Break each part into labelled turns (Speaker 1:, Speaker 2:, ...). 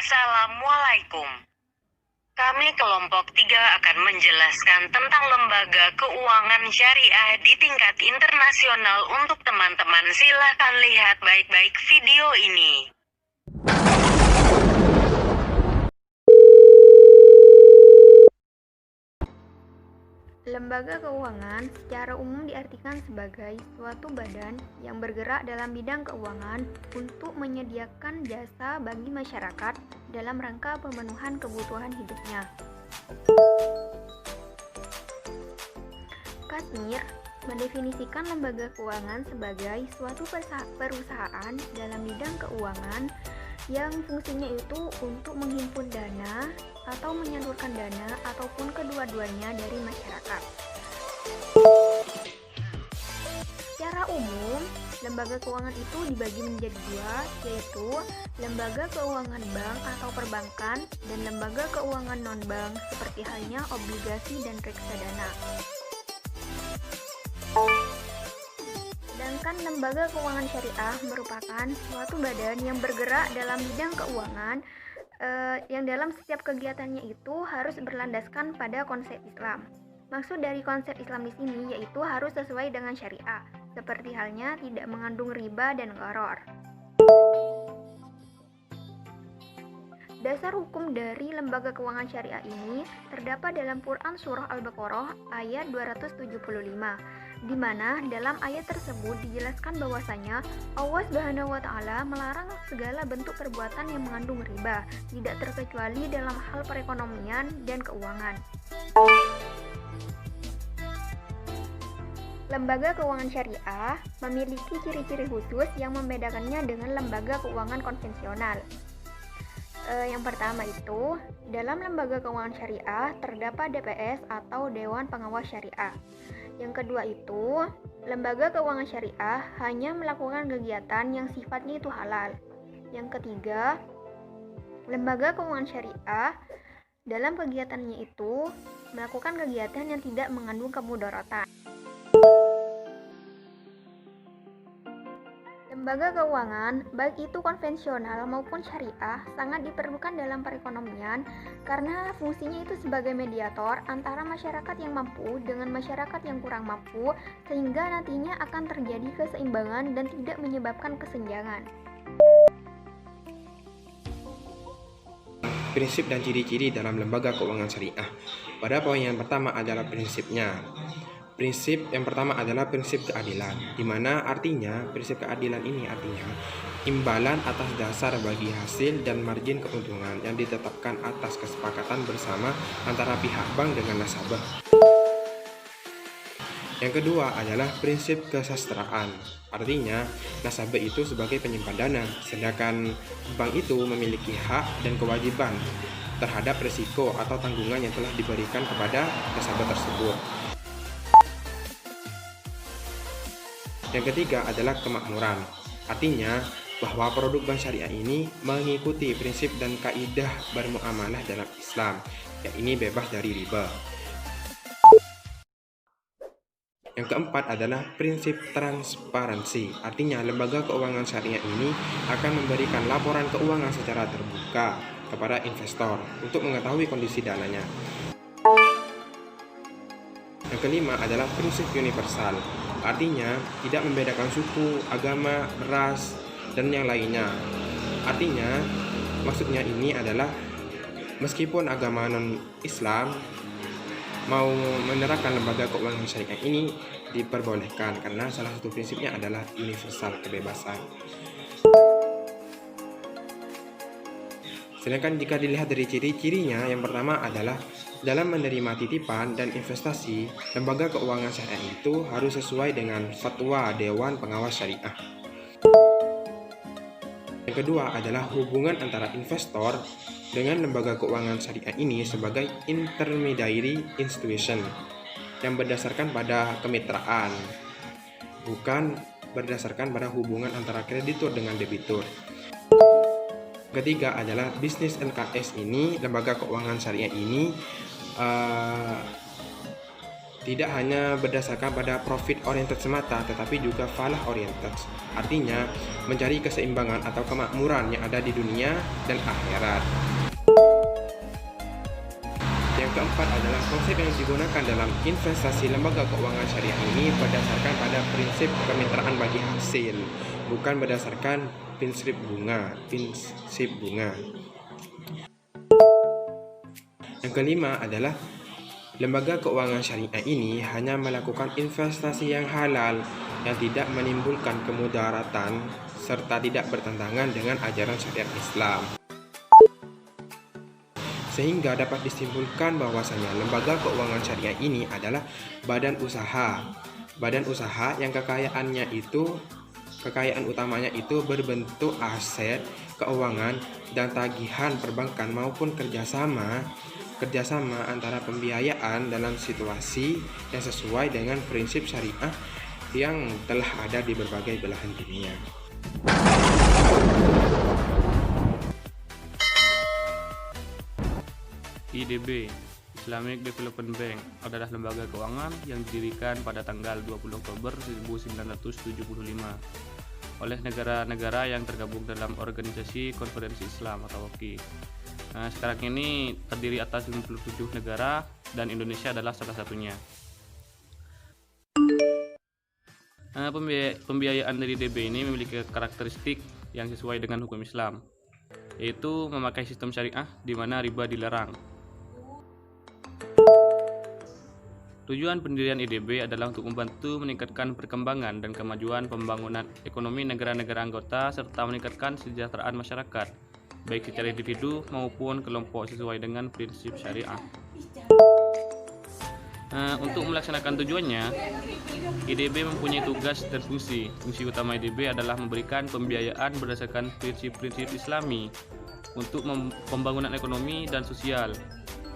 Speaker 1: Assalamualaikum. Kami kelompok 3 akan menjelaskan tentang lembaga keuangan syariah di tingkat internasional. Untuk teman-teman, silakan lihat baik-baik video ini.
Speaker 2: Lembaga keuangan secara umum diartikan sebagai suatu badan yang bergerak dalam bidang keuangan untuk menyediakan jasa bagi masyarakat dalam rangka pemenuhan kebutuhan hidupnya. Kasmir mendefinisikan lembaga keuangan sebagai suatu perusahaan dalam bidang keuangan yang fungsinya itu untuk menghimpun dana atau menyalurkan dana ataupun kedua-duanya dari masyarakat. Secara umum, lembaga keuangan itu dibagi menjadi dua, yaitu lembaga keuangan bank atau perbankan dan lembaga keuangan non-bank seperti halnya obligasi dan reksadana. Sedangkan lembaga keuangan syariah merupakan suatu badan yang bergerak dalam bidang keuangan yang dalam setiap kegiatannya itu harus berlandaskan pada konsep Islam. Maksud dari konsep Islam di sini yaitu harus sesuai dengan syariah, seperti halnya tidak mengandung riba dan gharar. Dasar hukum dari lembaga keuangan syariah ini terdapat dalam Quran Surah Al-Baqarah ayat 275, di mana dalam ayat tersebut dijelaskan bahwasanya Allah Subhanahu wa Ta'ala melarang segala bentuk perbuatan yang mengandung riba, tidak terkecuali dalam hal perekonomian dan keuangan. Lembaga keuangan syariah memiliki ciri-ciri khusus yang membedakannya dengan lembaga keuangan konvensional. Yang pertama itu, dalam lembaga keuangan syariah terdapat DPS atau Dewan Pengawas Syariah. Yang kedua itu, lembaga keuangan syariah hanya melakukan kegiatan yang sifatnya itu halal. Yang ketiga, lembaga keuangan syariah dalam kegiatannya itu melakukan kegiatan yang tidak mengandung kemudaratan. Lembaga keuangan, baik itu konvensional maupun syariah, sangat diperlukan dalam perekonomian karena fungsinya itu sebagai mediator antara masyarakat yang mampu dengan masyarakat yang kurang mampu, sehingga nantinya akan terjadi keseimbangan dan tidak menyebabkan kesenjangan.
Speaker 3: Prinsip dan ciri-ciri dalam lembaga keuangan syariah. Pada poin yang pertama adalah prinsipnya. Prinsip yang pertama adalah prinsip keadilan, di mana artinya prinsip keadilan ini artinya imbalan atas dasar bagi hasil dan margin keuntungan yang ditetapkan atas kesepakatan bersama antara pihak bank dengan nasabah. Yang kedua adalah prinsip kesastraan, artinya nasabah itu sebagai penyimpan dana, sedangkan bank itu memiliki hak dan kewajiban terhadap risiko atau tanggungan yang telah diberikan kepada nasabah tersebut. Yang ketiga adalah kemakmuran, artinya bahwa produk bank syariah ini mengikuti prinsip dan kaidah bermuamalah dalam Islam, yang ini bebas dari riba. Yang keempat adalah prinsip transparansi, artinya lembaga keuangan syariah ini akan memberikan laporan keuangan secara terbuka kepada investor untuk mengetahui kondisi dananya. Yang kelima adalah prinsip universal, artinya tidak membedakan suku, agama, ras, dan yang lainnya. Artinya, maksudnya ini adalah meskipun agama non-Islam mau menerapkan lembaga keuangan syariah ini diperbolehkan karena salah satu prinsipnya adalah universal, kebebasan. Sedangkan jika dilihat dari ciri-cirinya, yang pertama adalah dalam menerima titipan dan investasi, lembaga keuangan syariah itu harus sesuai dengan fatwa Dewan Pengawas Syariah. Yang kedua adalah hubungan antara investor dengan lembaga keuangan syariah ini sebagai intermediary institution yang berdasarkan pada kemitraan, bukan berdasarkan pada hubungan antara kreditur dengan debitur. Ketiga adalah bisnis NKS ini, lembaga keuangan syariah ini tidak hanya berdasarkan pada profit oriented semata, tetapi juga falah oriented. Artinya, mencari keseimbangan atau kemakmuran yang ada di dunia dan akhirat. Yang keempat adalah konsep yang digunakan dalam investasi lembaga keuangan syariah ini berdasarkan pada prinsip kemitraan bagi hasil, bukan berdasarkan prinsip bunga. Yang kelima adalah lembaga keuangan syariah ini hanya melakukan investasi yang halal yang tidak menimbulkan kemudaratan serta tidak bertentangan dengan ajaran syariat Islam. Sehingga dapat disimpulkan bahwasanya lembaga keuangan syariah ini adalah badan usaha yang kekayaan utamanya itu berbentuk aset keuangan dan tagihan perbankan maupun kerjasama antara pembiayaan dalam situasi yang sesuai dengan prinsip syariah yang telah ada di berbagai belahan dunia.
Speaker 4: IDB, Islamic Development Bank, adalah lembaga keuangan yang didirikan pada tanggal 20 Oktober 1975 oleh negara-negara yang tergabung dalam Organisasi Konferensi Islam atau OKI. Sekarang ini terdiri atas 57 negara dan Indonesia adalah salah satunya. Pembiayaan dari IDB ini memiliki karakteristik yang sesuai dengan hukum Islam, yaitu memakai sistem syariah di mana riba dilarang. Tujuan pendirian IDB adalah untuk membantu meningkatkan perkembangan dan kemajuan pembangunan ekonomi negara-negara anggota serta meningkatkan kesejahteraan masyarakat, baik secara individu maupun kelompok sesuai dengan prinsip syariah. Untuk melaksanakan tujuannya, IDB mempunyai tugas dan fungsi. Fungsi utama IDB adalah memberikan pembiayaan berdasarkan prinsip-prinsip Islami untuk pembangunan ekonomi dan sosial,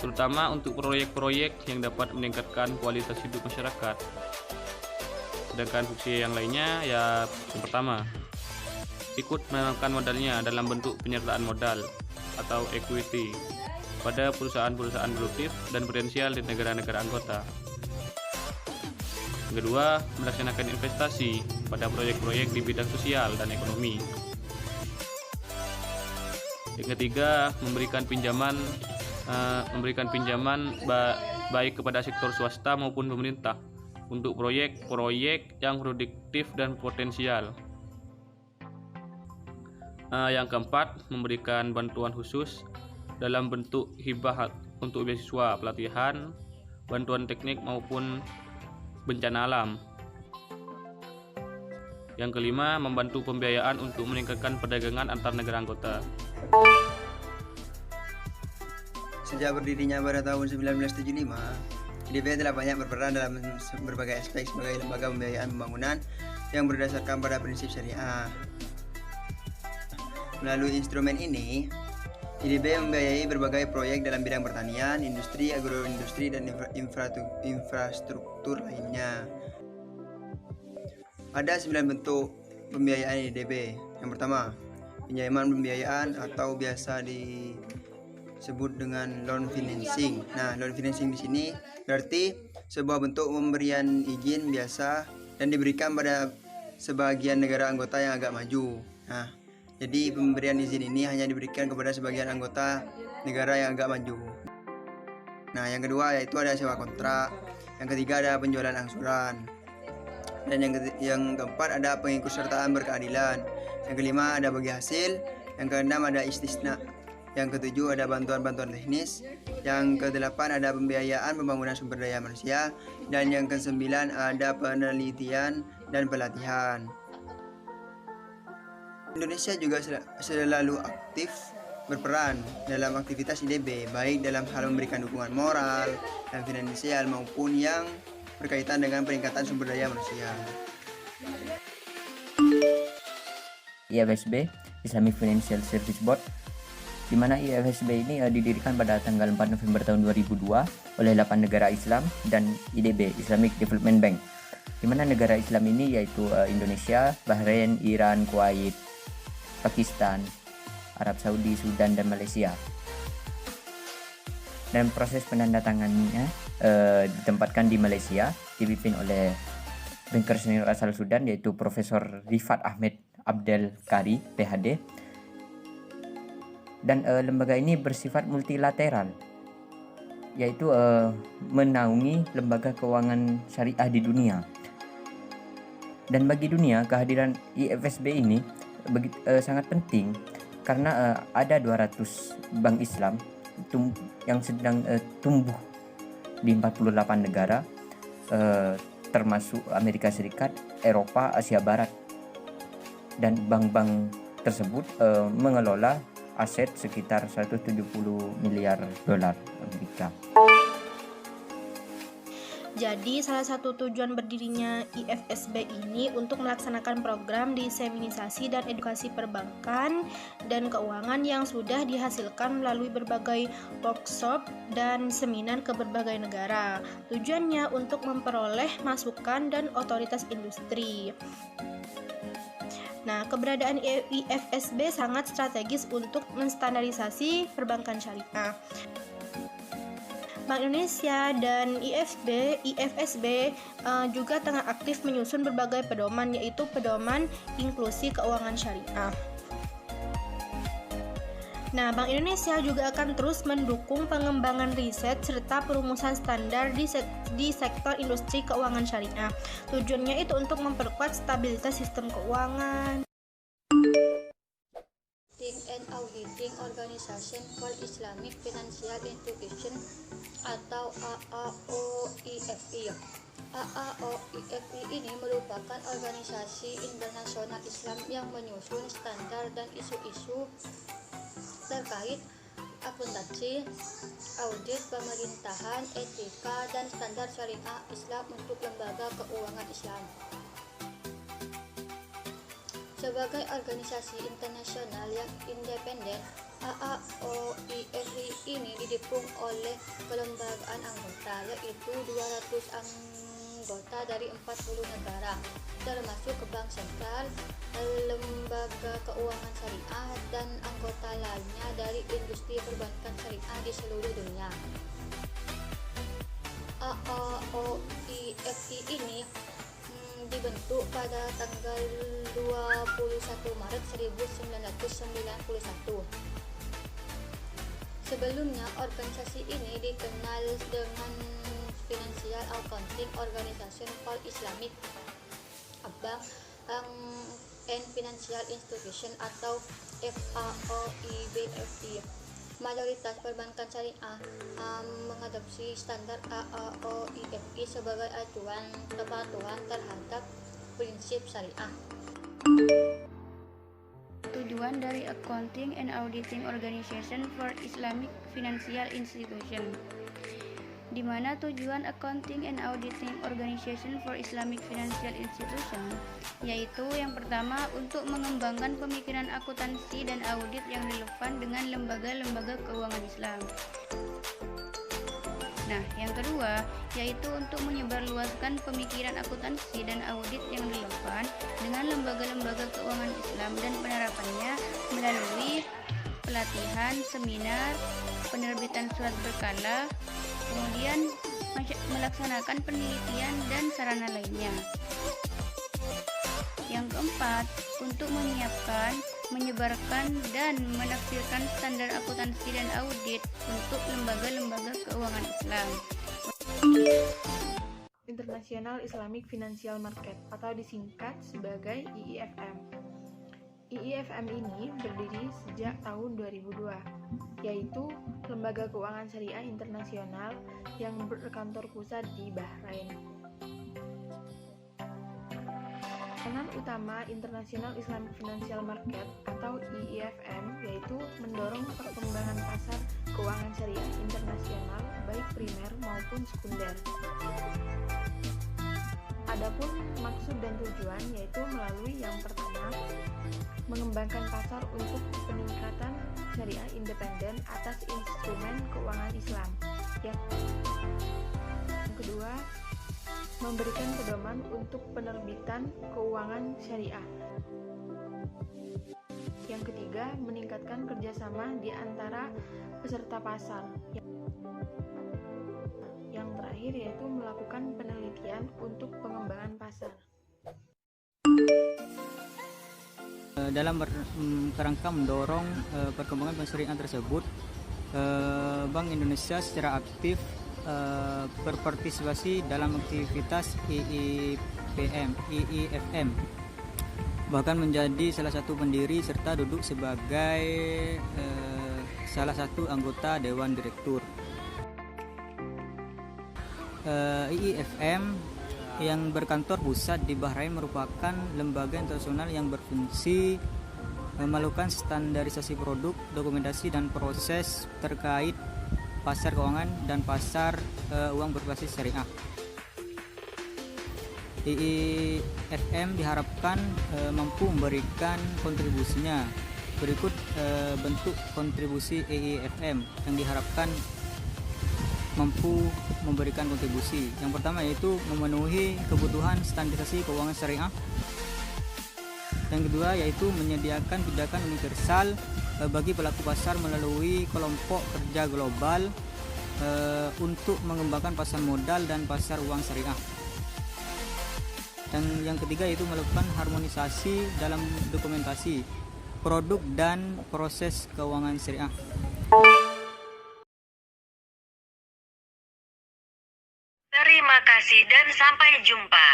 Speaker 4: terutama untuk proyek-proyek yang dapat meningkatkan kualitas hidup masyarakat. Sedangkan fungsi yang lainnya yang pertama, ikut menanamkan modalnya dalam bentuk penyertaan modal atau equity pada perusahaan-perusahaan produktif dan potensial di negara-negara anggota. Yang kedua, melaksanakan investasi pada proyek-proyek di bidang sosial dan ekonomi. Yang ketiga, memberikan pinjaman baik kepada sektor swasta maupun pemerintah untuk proyek-proyek yang produktif dan potensial. Yang keempat, memberikan bantuan khusus dalam bentuk hibah untuk beasiswa, pelatihan, bantuan teknik maupun bencana alam. Yang kelima, membantu pembiayaan untuk meningkatkan perdagangan antar negara anggota.
Speaker 5: Sejak berdirinya pada tahun 1975, IDB telah banyak berperan dalam berbagai aspek sebagai lembaga pembiayaan pembangunan yang berdasarkan pada prinsip syariah. Melalui instrumen ini, IDB membiayai berbagai proyek dalam bidang pertanian, industri, agroindustri, dan infrastruktur lainnya. Ada 9 bentuk pembiayaan IDB. Yang pertama, pinjaman pembiayaan atau biasa disebut dengan loan financing. Nah, loan financing di sini berarti sebuah bentuk pemberian izin biasa dan diberikan pada sebagian negara anggota yang agak maju. Nah, jadi pemberian izin ini hanya diberikan kepada sebagian anggota negara yang agak maju. Nah, yang kedua yaitu ada sewa kontrak. Yang ketiga ada penjualan angsuran. Dan yang keempat ada pengikutsertaan berkeadilan. Yang kelima ada bagi hasil. Yang keenam ada istisna. Yang ketujuh ada bantuan-bantuan teknis. Yang kedelapan ada pembiayaan pembangunan sumber daya manusia. Dan yang kesembilan ada penelitian dan pelatihan. Indonesia juga selalu aktif berperan dalam aktivitas IDB, baik dalam hal memberikan dukungan moral dan finansial maupun yang berkaitan dengan peningkatan sumber daya manusia.
Speaker 6: IFSB, Islamic Financial Service Board, di mana IFSB ini didirikan pada tanggal 4 November tahun 2002 oleh 8 negara Islam dan IDB, Islamic Development Bank, di mana negara Islam ini yaitu Indonesia, Bahrain, Iran, Kuwait, Pakistan, Arab Saudi, Sudan, dan Malaysia. Dan proses penandatangannya ditempatkan di Malaysia, dipimpin oleh banker senior asal Sudan yaitu Profesor Rifat Ahmed Abdel Kari, PhD. Dan lembaga ini bersifat multilateral, yaitu menaungi lembaga keuangan syariah di dunia. Dan bagi dunia, kehadiran IFSB ini sangat penting karena ada 200 bank Islam yang sedang tumbuh di 48 negara, termasuk Amerika Serikat, Eropa, Asia Barat. Dan bank-bank tersebut mengelola aset sekitar 170 miliar dolar Amerika.
Speaker 7: Jadi salah satu tujuan berdirinya IFSB ini untuk melaksanakan program diseminisasi dan edukasi perbankan dan keuangan yang sudah dihasilkan melalui berbagai workshop dan seminar ke berbagai negara. Tujuannya untuk memperoleh masukan dan otoritas industri. Nah, keberadaan IFSB sangat strategis untuk menstandarisasi perbankan syariah. Bank Indonesia dan IFSB juga tengah aktif menyusun berbagai pedoman, yaitu pedoman inklusi keuangan syariah. Nah, Bank Indonesia juga akan terus mendukung pengembangan riset serta perumusan standar di sektor industri keuangan syariah. Tujuannya itu untuk memperkuat stabilitas sistem keuangan.
Speaker 8: And Auditing Organization for Islamic Financial Institution atau AAOIFI. AAOIFI ini merupakan organisasi internasional Islam yang menyusun standar dan isu-isu terkait akuntansi, audit pemerintahan, etika, dan standar syariah Islam untuk lembaga keuangan Islam. Sebagai organisasi internasional yang independen, AAOIFI ini didukung oleh kelembagaan anggota, yaitu 200 anggota dari 40 negara, termasuk Bank Sentral, lembaga keuangan syariah, dan anggota lainnya dari industri perbankan syariah di seluruh dunia. AAOIFI ini dibentuk pada tanggal 21 Maret 1991. Sebelumnya, organisasi ini dikenal dengan Financial Accounting Organization for Islamic Bank and Financial Institution atau FAOIBFI. Mayoritas perbankan syariah mengadopsi standar AAOIFI sebagai acuan kepatuhan terhadap prinsip syariah.
Speaker 9: Tujuan dari Accounting and Auditing Organization for Islamic Financial Institution, di mana tujuan Accounting and Auditing Organization for Islamic Financial Institution yaitu yang pertama untuk mengembangkan pemikiran akuntansi dan audit yang relevan dengan lembaga-lembaga keuangan Islam. Nah, yang kedua yaitu untuk menyebarluaskan pemikiran akuntansi dan audit yang relevan dengan lembaga-lembaga keuangan Islam dan penerapannya melalui pelatihan, seminar, penerbitan surat berkala, kemudian melaksanakan penelitian dan sarana lainnya. Yang keempat, untuk menyiapkan, menyebarkan, dan menafsirkan standar akuntansi dan audit untuk lembaga-lembaga keuangan Islam.
Speaker 10: International Islamic Financial Market atau disingkat sebagai IIFM. IIFM ini berdiri sejak tahun 2002, yaitu lembaga keuangan syariah internasional yang berkantor pusat di Bahrain. Peranan utama International Islamic Financial Market atau IIFM yaitu mendorong perkembangan pasar keuangan syariah internasional baik primer maupun sekunder. Adapun maksud dan tujuan yaitu melalui yang pertama, mengembangkan pasar untuk peningkatan syariah independen atas instrumen keuangan Islam. Yang kedua, memberikan pedoman untuk penerbitan keuangan syariah. Yang ketiga, meningkatkan kerjasama di antara peserta pasar. Yang terakhir yaitu melakukan penelitian untuk pengembangan pasar.
Speaker 11: Dalam kerangka mendorong perkembangan bank syariah tersebut, Bank Indonesia secara aktif berpartisipasi dalam aktivitas IIFM, bahkan menjadi salah satu pendiri serta duduk sebagai salah satu anggota Dewan Direktur. IIFM yang berkantor pusat di Bahrain merupakan lembaga internasional yang berfungsi melakukan standarisasi produk, dokumentasi dan proses terkait pasar keuangan dan pasar uang berbasis syariah. IIFM diharapkan mampu memberikan kontribusinya. Berikut bentuk kontribusi IIFM yang diharapkan mampu memberikan kontribusi. Yang pertama yaitu memenuhi kebutuhan standarisasi keuangan syariah. Yang kedua yaitu menyediakan pijakan universal bagi pelaku pasar melalui kelompok kerja global untuk mengembangkan pasar modal dan pasar uang syariah. Dan yang ketiga yaitu melakukan harmonisasi dalam dokumentasi produk dan proses keuangan syariah.
Speaker 1: Terima kasih dan sampai jumpa.